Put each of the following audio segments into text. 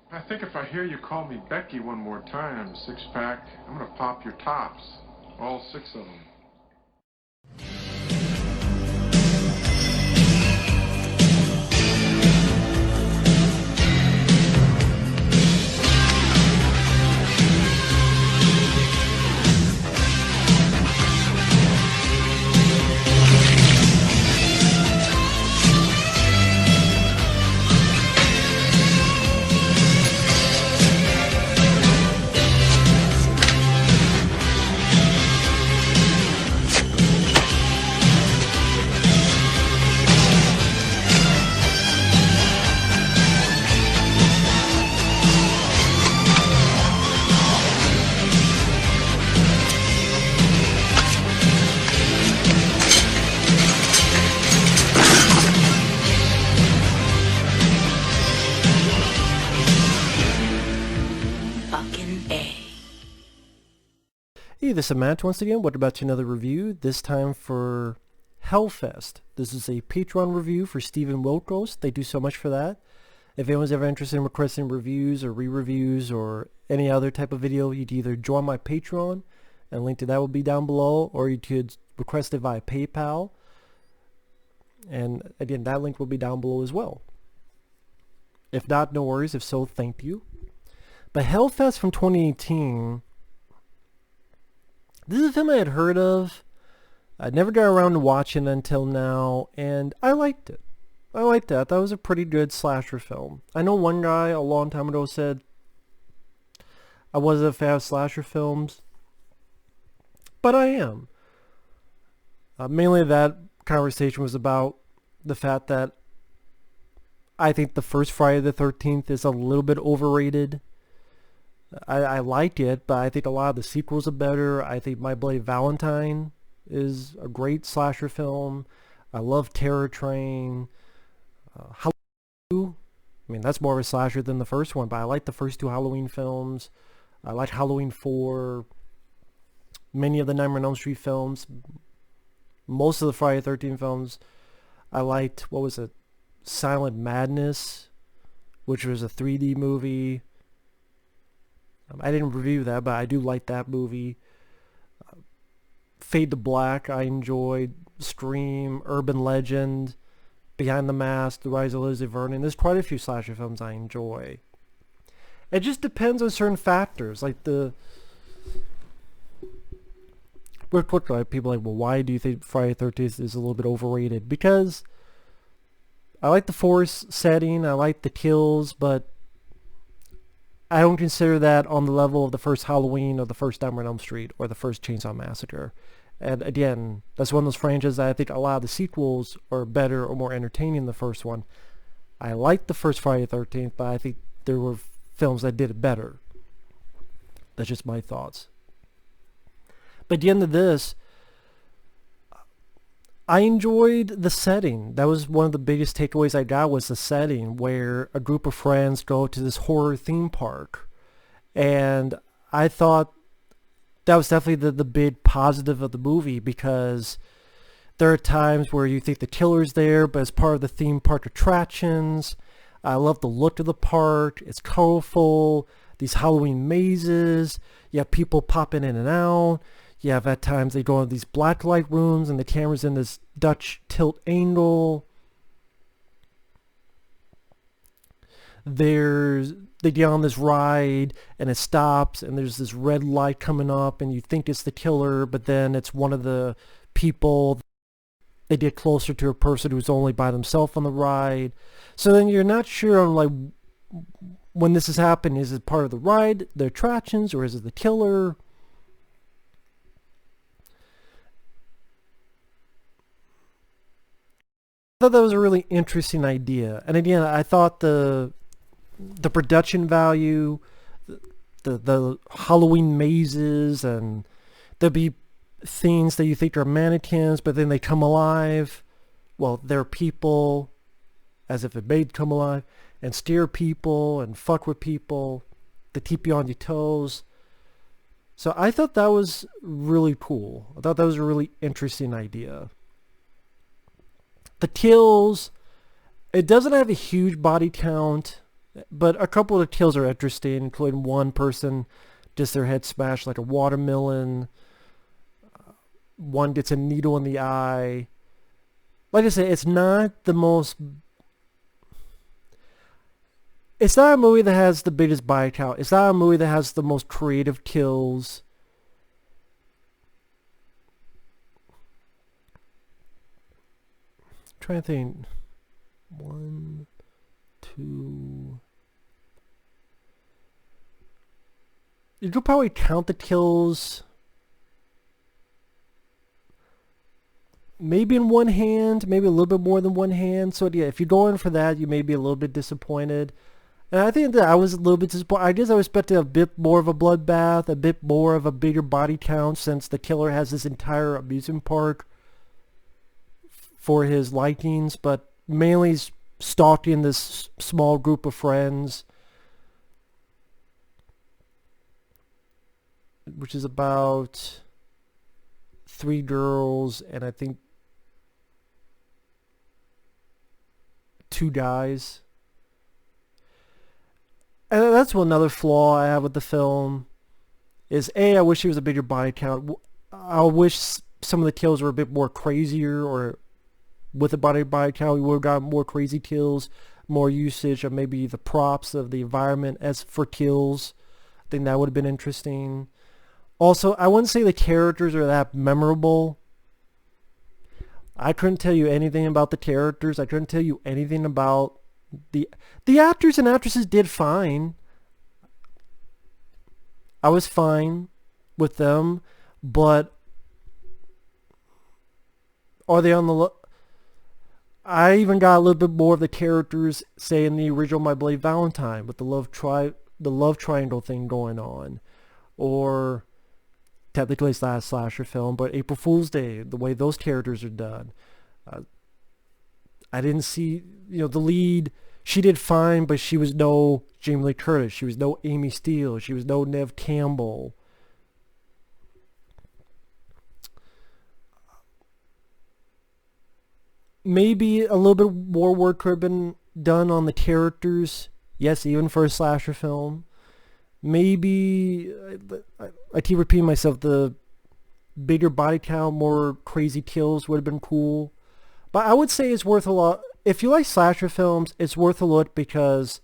I think if I hear you call me Becky one more time, six-pack, I'm gonna pop your tops. All six of them. Hey, this is Matt once again. What about another review? This time for Hellfest. This is a Patreon review for Stephen Wilkos. They do so much for that. If anyone's ever interested in requesting reviews or re-reviews or any other type of video, you'd either join my Patreon, and a link to that will be down below, or you could request it via PayPal. And again, that link will be down below as well. If not, no worries. If so, thank you. But Hellfest from 2018... this is a film I had heard of. I never got around to watching it until now, and I liked it. I liked that. That was a pretty good slasher film. I know one guy a long time ago said I wasn't a fan of slasher films, but I am. Mainly that conversation was about the fact that I think the first Friday the 13th is a little bit overrated. I like it, but I think a lot of the sequels are better. I think My Bloody Valentine is a great slasher film. I love Terror Train. Halloween, I mean, that's more of a slasher than the first one, but I like the first two Halloween films. I like Halloween 4. Many of the Nightmare on Elm Street films. Most of the Friday the 13th films. I liked, what was it? Silent Madness, which was a 3D movie. I didn't review that, but I do like that movie. Fade to Black, I enjoyed. Scream, Urban Legend, Behind the Mask, The Rise of Lizzie Vernon. There's quite a few slasher films I enjoy. It just depends on certain factors, like the... Real quick, like, people are like, well, why do you think Friday the 13th is a little bit overrated? Because I like the forest setting, I like the kills, but I don't consider that on the level of the first Halloween or the first Nightmare on Elm Street or the first Chainsaw Massacre. And again, that's one of those franchises that I think a lot of the sequels are better or more entertaining than the first one. I like the first Friday the 13th, but I think there were films that did it better. That's just my thoughts. But at the end of this, I enjoyed the setting. That was one of the biggest takeaways I got, was the setting, where a group of friends go to this horror theme park. And I thought that was definitely the big positive of the movie, because there are times where you think the killer's there, but as part of the theme park attractions. I love the look of the park. It's colorful. These Halloween mazes. You have people popping in and out. You have at times they go into these black light rooms and the camera's in this Dutch tilt angle. They get on this ride and it stops and there's this red light coming up and you think it's the killer, but then it's one of the people. They get closer to a person who's only by themselves on the ride. So then you're not sure on, like, when this is happening, is it part of the ride, the attractions, or is it the killer? I thought that was a really interesting idea. And again, I thought the production value, the Halloween mazes, and there'll be things that you think are mannequins, but then they come alive. Well, they're people, as if it made come alive, and steer people and fuck with people to keep you on your toes. So I thought that was really cool. I thought that was a really interesting idea. The kills, it doesn't have a huge body count. But a couple of the kills are interesting, including one person gets their head smashed like a watermelon. One gets a needle in the eye. Like I said, it's not the most... It's not a movie that has the biggest body count. It's not a movie that has the most creative kills. I'm trying to think. 1, 2... You could probably count the kills maybe in one hand, maybe a little bit more than one hand. So yeah, if you're going for that, you may be a little bit disappointed. And I think that I was a little bit disappointed. I guess I was expecting a bit more of a bloodbath, a bit more of a bigger body count, since the killer has this entire amusement park for his likings, but mainly he's stalking this small group of friends, which is about 3 girls and I think 2 guys. And that's another flaw I have with the film, is I wish it was a bigger body count. I wish some of the kills were a bit more crazier, or with a body count we would have gotten more crazy kills, more usage of maybe the props of the environment as for kills. I think that would have been interesting. Also, I wouldn't say the characters are that memorable. I couldn't tell you anything about the characters. I couldn't tell you anything about the actors and actresses did fine. I was fine with them, but are they on the I even got a little bit more of the characters, say in the original My Bloody Valentine, with the love triangle thing going on, or technically it's not a slasher film, but April Fool's Day, the way those characters are done. I didn't see, the lead, she did fine, but she was no Jamie Lee Curtis. She was no Amy Steele. She was no Neve Campbell. Maybe a little bit more work could have been done on the characters. Yes, even for a slasher film. Maybe, I keep repeating myself, the bigger body count, more crazy kills would have been cool. But I would say it's worth a lot. If you like slasher films, it's worth a look because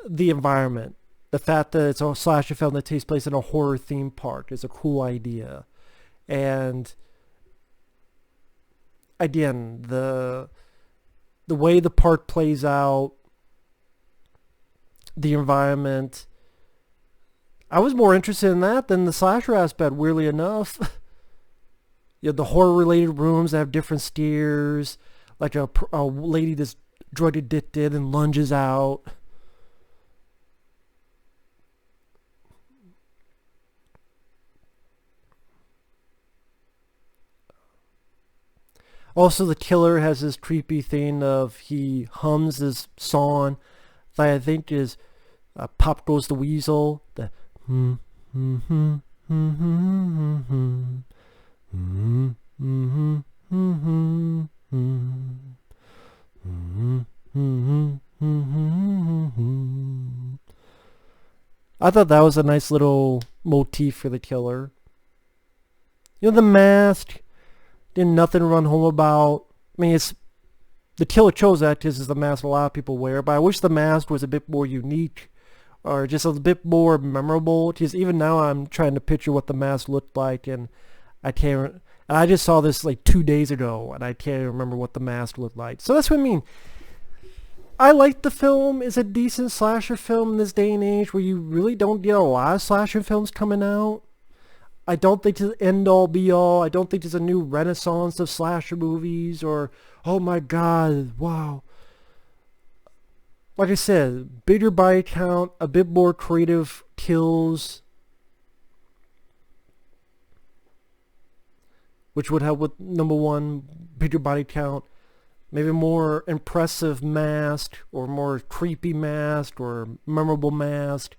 the environment. The fact that it's a slasher film that takes place in a horror theme park is a cool idea. And again, the way the park plays out, the environment, I was more interested in that than the slasher aspect, weirdly enough. The horror-related rooms that have different scares, like a lady that's drug addicted and lunges out. Also, the killer has this creepy thing of he hums this song that I think is Pop Goes the Weasel. The I thought that was a nice little motif for the killer. The mask, didn't nothing to run home about. I mean, it's the killer chose that because it's the mask a lot of people wear, but I wish the mask was a bit more unique or just a bit more memorable, because even now I'm trying to picture what the mask looked like, and I can't. And I just saw this like 2 days ago, and I can't remember what the mask looked like. So that's what I mean. I like the film. It's a decent slasher film in this day and age where you really don't get a lot of slasher films coming out. I don't think it's the end-all be-all. I don't think there's a new renaissance of slasher movies or, oh my god, wow. Like I said, bigger body count, a bit more creative kills, which would help with number one, bigger body count, maybe more impressive mask, or more creepy mask, or memorable mask,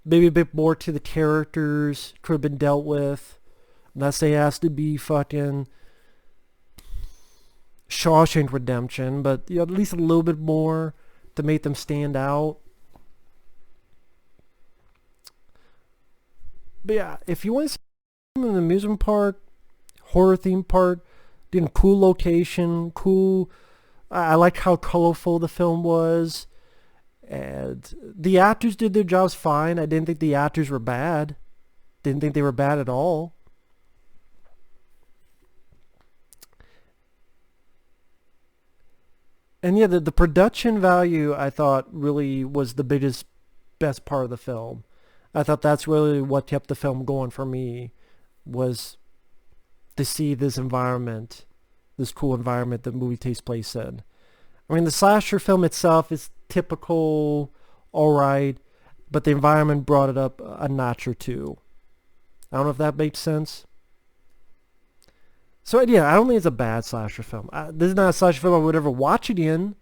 maybe a bit more to the characters could have been dealt with. Unless they asked to be fucking Shawshank Redemption, but at least a little bit more to make them stand out. But yeah, if you want to see an amusement park, horror theme park, in a cool location, cool. I liked how colorful the film was, and the actors did their jobs fine. I didn't think the actors were bad. Didn't think they were bad at all. And yeah, the production value I thought really was the best part of the film. I thought that's really what kept the film going for me, was to see this environment, this cool environment the movie takes place in. I mean, the slasher film itself is typical, alright, but the environment brought it up a notch or two. I don't know if that makes sense. So yeah, I don't think it's a bad slasher film. This is not a slasher film I would ever watch again,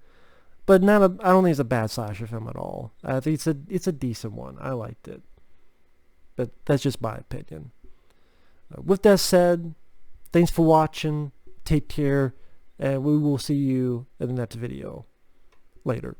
but I don't think it's a bad slasher film at all. I think it's a decent one. I liked it, but that's just my opinion. With that said, thanks for watching. Take care, and we will see you in the next video. Later.